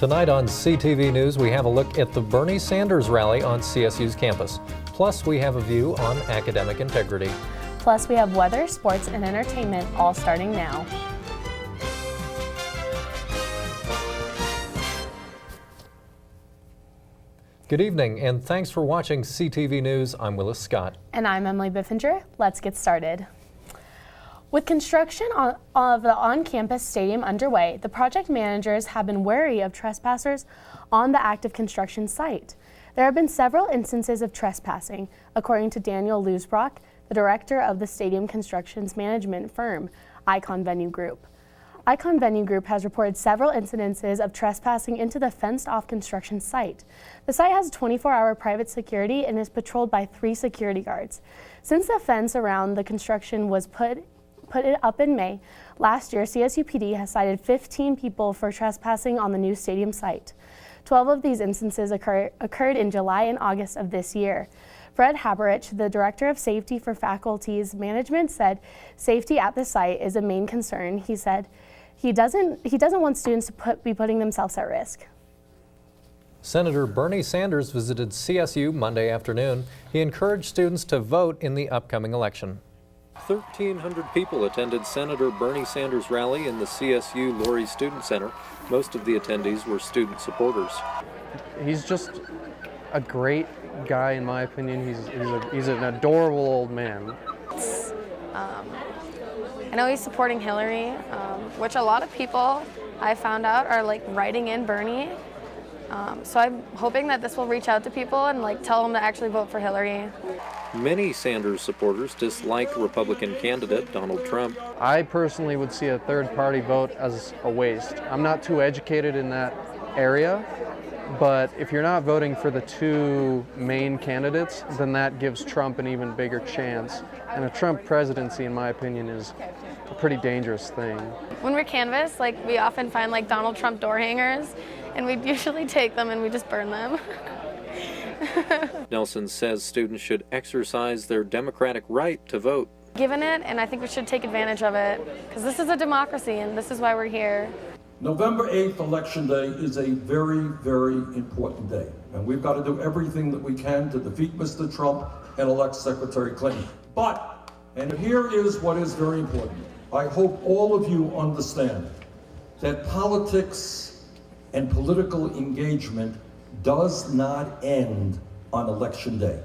Tonight on CTV News, we have a look at the Bernie Sanders rally on CSU's campus. Plus, we have a view on academic integrity. Plus, we have weather, sports, and entertainment all starting now. Good evening, and thanks for watching CTV News. I'm Willis Scott. And I'm Emily Biffinger. Let's get started. With construction of the on-campus stadium underway, the project managers have been wary of trespassers on the active construction site. There have been several instances of trespassing, according to Daniel Lusbrock, the director of the stadium constructions management firm, Icon Venue Group. Icon Venue Group has reported several incidences of trespassing into the fenced-off construction site. The site has 24-hour private security and is patrolled by 3 security guards. Since the fence around the construction was put up in May last year, CSU PD has cited 15 people for trespassing on the new stadium site. 12 of these instances occurred in July and August of this year. Fred Haberich, the director of safety for faculties management, said safety at the site is a main concern. He said he doesn't want students to be putting themselves at risk. Senator Bernie Sanders visited CSU Monday afternoon. He encouraged students to vote in the upcoming election. 1,300 people attended Senator Bernie Sanders' rally in the CSU Laurie Student Center. Most of the attendees were student supporters. He's just a great guy, in my opinion. He's an adorable old man. I know he's supporting Hillary, which a lot of people I found out are like writing in Bernie. So I'm hoping that this will reach out to people and like tell them to actually vote for Hillary. Many Sanders supporters dislike Republican candidate Donald Trump. I personally would see a third-party vote as a waste. I'm not too educated in that area, but if you're not voting for the 2 main candidates, then that gives Trump an even bigger chance. And a Trump presidency, in my opinion, is a pretty dangerous thing. When we're canvass, like we often find like Donald Trump door hangers, and we usually take them and we just burn them. Nelson says students should exercise their democratic right to vote. Given it, and I think we should take advantage of it, because this is a democracy and this is why we're here. November 8th, Election Day, is a very, very important day. And we've got to do everything that we can to defeat Mr. Trump and elect Secretary Clinton. But, and here is what is very important, I hope all of you understand that politics and political engagement does not end on Election Day.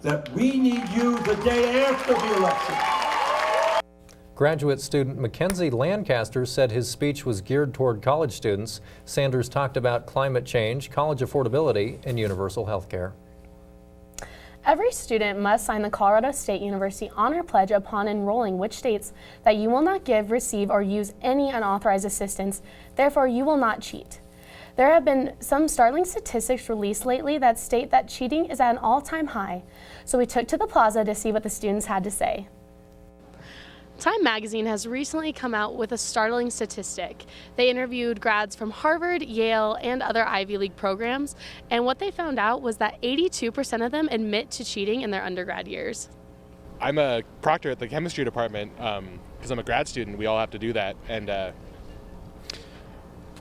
That we need you the day after the election. Graduate student Mackenzie Lancaster said his speech was geared toward college students. Sanders talked about climate change, college affordability, and universal health care. Every student must sign the Colorado State University Honor Pledge upon enrolling, which states that you will not give, receive, or use any unauthorized assistance. Therefore, you will not cheat. There have been some startling statistics released lately that state that cheating is at an all-time high. So we took to the plaza to see what the students had to say. Time magazine has recently come out with a startling statistic. They interviewed grads from Harvard, Yale, and other Ivy League programs, and what they found out was that 82% of them admit to cheating in their undergrad years. I'm a proctor at the chemistry department because I'm a grad student. We all have to do that, and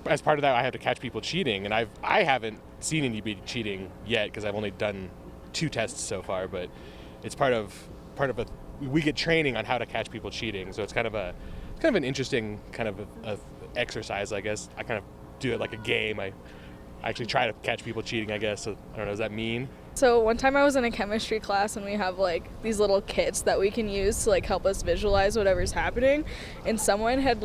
as part of that, I have to catch people cheating, and I haven't seen anybody cheating yet because I've only done 2 tests so far. But it's part of we get training on how to catch people cheating, so it's kind of an interesting kind of a exercise, I guess. I kind of do it like a game. I actually try to catch people cheating, I guess. So I don't know, does that mean? So one time I was in a chemistry class and we have like these little kits that we can use to like help us visualize whatever's happening, and someone had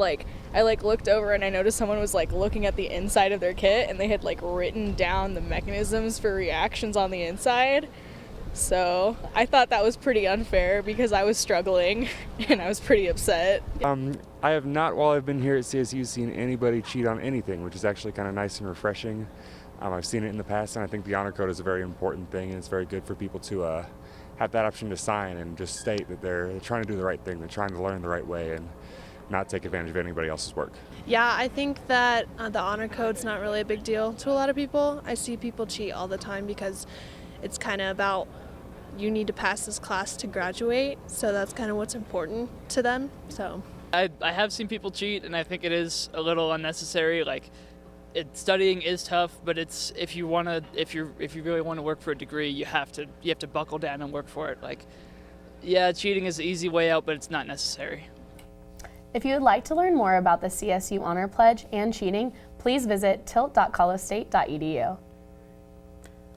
I looked over and I noticed someone was like looking at the inside of their kit and they had like written down the mechanisms for reactions on the inside. So I thought that was pretty unfair because I was struggling and I was pretty upset. I have not, while I've been here at CSU, seen anybody cheat on anything, which is actually kind of nice and refreshing. I've seen it in the past, and I think the honor code is a very important thing, and it's very good for people to have that option to sign and just state that they're trying to do the right thing, they're trying to learn the right way and not take advantage of anybody else's work. Yeah, I think that the honor code's not really a big deal to a lot of people. I see people cheat all the time because it's kind of about you need to pass this class to graduate, so that's kind of what's important to them. So I have seen people cheat, and I think it is a little unnecessary. Like, studying is tough, but it's if you really want to work for a degree, you have to buckle down and work for it. Like, yeah, cheating is the easy way out, but it's not necessary. If you would like to learn more about the CSU Honor Pledge and cheating, please visit tilt.colostate.edu.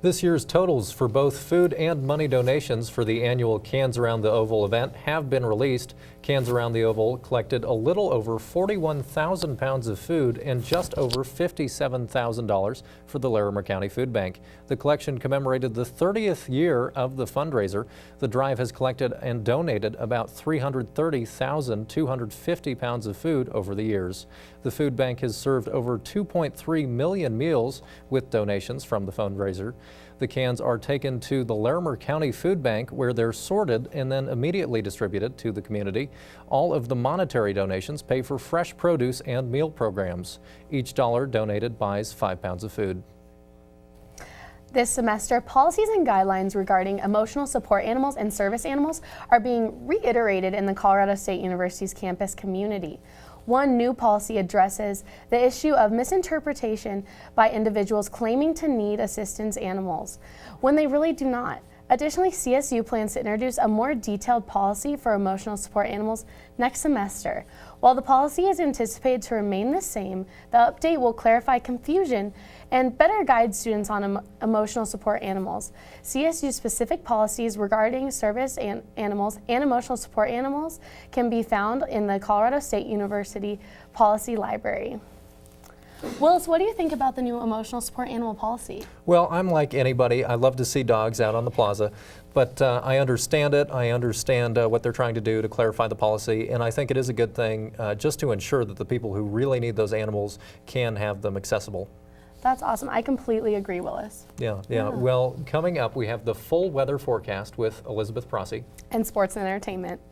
This year's totals for both food and money donations for the annual Cans Around the Oval event have been released. Cans Around the Oval collected a little over 41,000 pounds of food and just over $57,000 for the Larimer County Food Bank. The collection commemorated the 30th year of the fundraiser. The drive has collected and donated about 330,250 pounds of food over the years. The food bank has served over 2.3 million meals with donations from the fundraiser. The cans are taken to the Larimer County Food Bank, where they're sorted and then immediately distributed to the community. All of the monetary donations pay for fresh produce and meal programs. Each dollar donated buys 5 pounds of food. This semester, policies and guidelines regarding emotional support animals and service animals are being reiterated in the Colorado State University's campus community. One new policy addresses the issue of misinterpretation by individuals claiming to need assistance animals when they really do not. Additionally, CSU plans to introduce a more detailed policy for emotional support animals next semester. While the policy is anticipated to remain the same, the update will clarify confusion and better guide students on emotional support animals. CSU-specific policies regarding service animals and emotional support animals can be found in the Colorado State University Policy Library. Willis, what do you think about the new emotional support animal policy? Well, I'm like anybody. I love to see dogs out on the plaza, but I understand it. I understand what they're trying to do to clarify the policy, and I think it is a good thing just to ensure that the people who really need those animals can have them accessible. That's awesome. I completely agree, Willis. Yeah. Well, coming up, we have the full weather forecast with Elizabeth Prossi. And sports and entertainment.